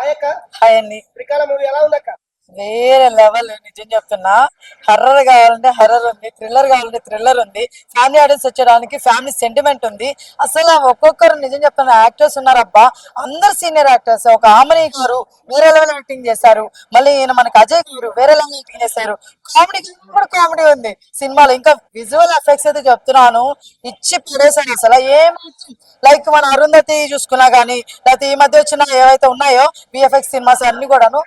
Hi అండి. వేరే level నిజం చెప్తున్నా. హర్రర్ కావాలంటే హర్రర్ ఉంది, థ్రిల్లర్ కావాలంటే థ్రిల్లర్ ఉంది, ఫ్యామిలీ ఆడియన్స్ వచ్చేయడానికి ఫ్యామిలీ సెంటిమెంట్ ఉంది. అసలు ఒక్కొక్కరు నిజం చెప్తున్నా యాక్టర్స్ ఉన్నారబ్బా, అందరు సీనియర్ యాక్టర్స్. ఒక ఆమని గారు వేరే లెవెల్ యాక్టింగ్ చేశారు, మళ్ళీ ఈయన మనకి అజయ్ గారు వేరే లెవెల్ యాక్టింగ్ చేశారు. కామెడీ కూడా కామెడీ ఉంది సినిమాలో. ఇంకా విజువల్ ఎఫెక్ట్స్ అయితే చెప్తున్నాను, ఇచ్చి పడేసాడు అసలు. ఏం లైక్ మన అరుంధతి చూసుకున్నా గానీ, లేకపోతే ఈ మధ్య వచ్చిన ఏవైతే ఉన్నాయో విఎఫ్ఎక్స్ సినిమాస్ అన్ని కూడాను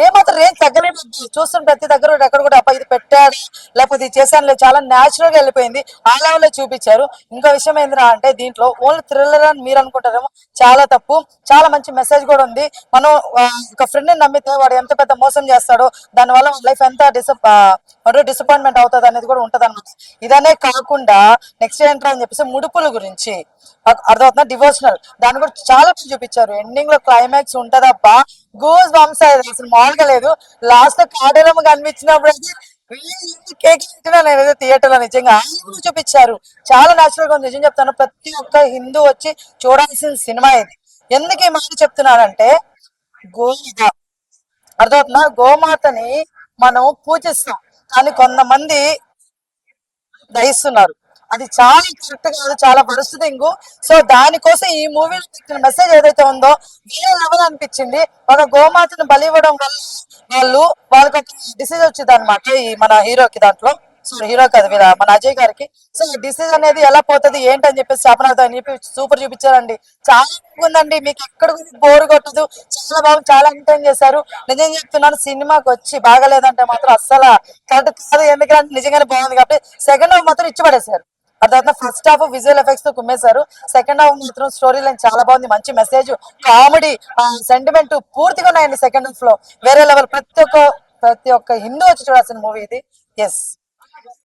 ఏమాత్రం రేంజ్ తగ్గలేదు. చూస్తున్న ప్రతి దగ్గర ఎక్కడ కూడా అప్ప ఇది పెట్టాడు లేకపోతే ఇది చేశాను లేదు, చాలా న్యాచురల్ గా వెళ్ళిపోయింది. ఆ లెవెల్ చూపించారు. ఇంకో విషయం ఏంద్రా అంటే దీంట్లో ఓన్లీ థ్రిల్లర్ అని మీరు అనుకుంటారేమో, చాలా తప్పు. చాలా మంచి మెసేజ్ కూడా ఉంది. మనం ఒక ఫ్రెండ్ ని నమ్మితే వాడు ఎంత పెద్ద మోసం చేస్తాడో, దానివల్ల లైఫ్ ఎంత డిసప్పాయింట్మెంట్ అవుతుంది అనేది కూడా ఉంటది అన్నమాట. ఇదనే కాకుండా నెక్స్ట్ ఏంట్రా అని చెప్పేసి ముడుపుల గురించి అర్థమవుతున్నా, డివోషనల్ దాన్ని కూడా చాలా చూపించారు. ఎండింగ్ లో క్లైమాక్స్ ఉంటదబ్బా, గూస్ బంప్స్ అసలు మామూలుగా లేదు. లాస్ట్ లో కాడేరమ్మ కనిపించినప్పుడు అయితే కేక్ నేనైతే థియేటర్ లో నిజంగా చూపించారు. చాలా న్యాచురల్ గా ఉంది. నిజం చెప్తాను, ప్రతి ఒక్క హిందూ వచ్చి చూడాల్సిన సినిమా ఇది. ఎందుకు ఈ మాట చెప్తున్నానంటే, గోమాత అర్థమవుతున్నా, గోమాతని మనం పూజిస్తాం కానీ కొంతమంది దహిస్తున్నారు. అది చాలా కరెక్ట్ కాదు, చాలా వరస్ట్ థింగ్. సో దానికోసం ఈ మూవీలో పెట్టిన మెసేజ్ ఏదైతే ఉందో వేరే లెవెల్ అనిపించింది. ఒక గోమాతను బలి ఇవ్వడం వల్ల వాళ్ళకి ఒక డిసీజ్ వచ్చింది అనమాట. ఈ మన హీరోకి దాంట్లో, సో హీరో కాదు మన అజయ్ గారికి. సో డిసీజ్ అనేది ఎలా పోతుంది ఏంటని చెప్పేసి శాపనార్థం అని చెప్పి సూపర్ చూపించారండి. చాలా బాగుందండి, మీకు ఎక్కడ బోర్ కొట్టదు. చాలా బాగుంది, చాలా ఎంటర్టైన్ చేశారు. నిజం చెప్తున్నాను, సినిమాకి వచ్చి బాగలేదంటే మాత్రం అస్సలు కరెక్ట్ కాదు. ఎందుకంటే నిజంగానే బాగుంది కాబట్టి సెకండ్ హాఫ్ మాత్రం ఇచ్చి పడేశారు. అర్థం, ఫస్ట్ హాఫ్ విజువల్ ఎఫెక్ట్స్ తో కుమ్మేశారు. సెకండ్ హాఫ్ మాత్రం స్టోరీ లైన్ చాలా బాగుంది, మంచి మెసేజ్, కామెడీ, సెంటిమెంట్ పూర్తిగా ఉన్నాయండి సెకండ్ హాఫ్ లో. వేరే లెవెల్. ప్రతి ఒక్క హిందూ వచ్చి చూడాల్సిన మూవీ ఇది. ఎస్.